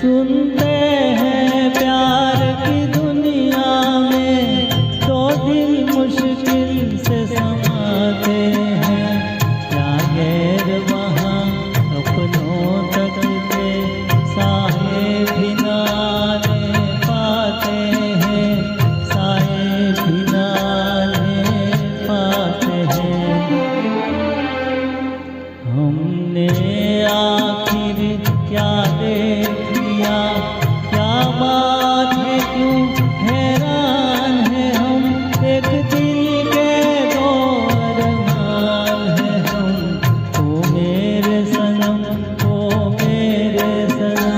सुनते हैं प्यार की दुनिया में तो दिल मुश्किल से समाते हैं, क्या गैर वहाँ अपनों तक के साए भी ना ले पाते हैं, साए भी ना ले पाते हैं। हमने आखिर क्या देख लिया, क्या बात है, क्यों हैरान है हम, एक दिल के दो अरमान है हम, ओ मेरे सनम, ओ मेरे सनम।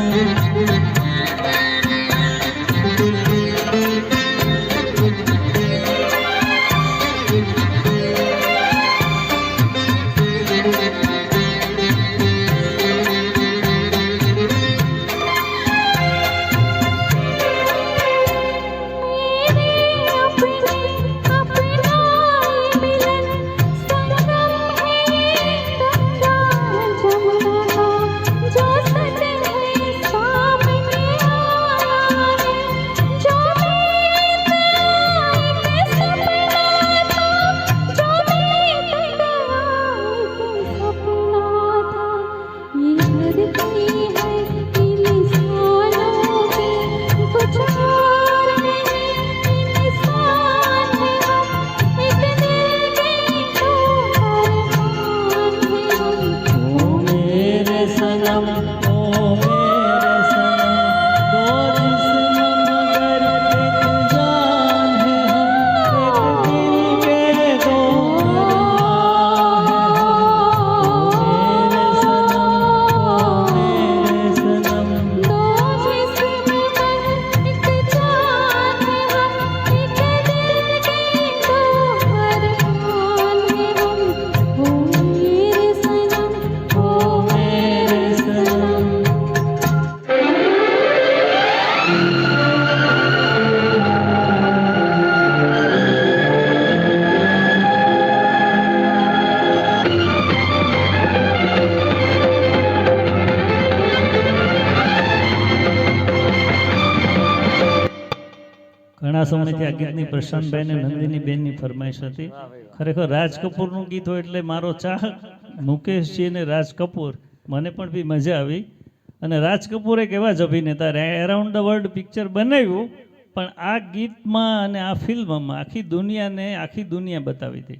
ઘણા સમયથી આ ગીતની પ્રશાંતભાઈ ને નંદિની બેનની ફરમાઈશ હતી। ખરેખર રાજ કપૂરનું ગીત હોય એટલે મારો ચાહક મુકેશજી અને રાજ કપૂર, મને પણ બી મજા આવી। અને રાજ કપૂર એક એવા જ અભિનેતા, એરાઉન્ડ ધ વર્લ્ડ પિક્ચર બનાવ્યું, પણ આ ગીતમાં અને આ ફિલ્મમાં આખી દુનિયા બતાવી હતી।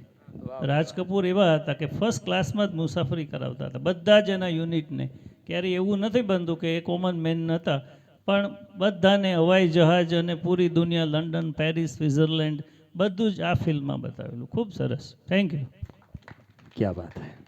રાજ કપૂર એવા હતા કે ફર્સ્ટ ક્લાસમાં જ મુસાફરી કરાવતા હતા બધા જ એના યુનિટને। ક્યારેય એવું નથી બનતું કે એ કોમન મેન નહોતા, પણ બધાને હવાઈ જહાજ અને પૂરી દુનિયા, લંડન, પેરિસ, સ્વિટ્ઝરલેન્ડ બધું જ આ ફિલ્મમાં બતાવેલું। ખૂબ સરસ, થેન્ક યુ। क्या बात है।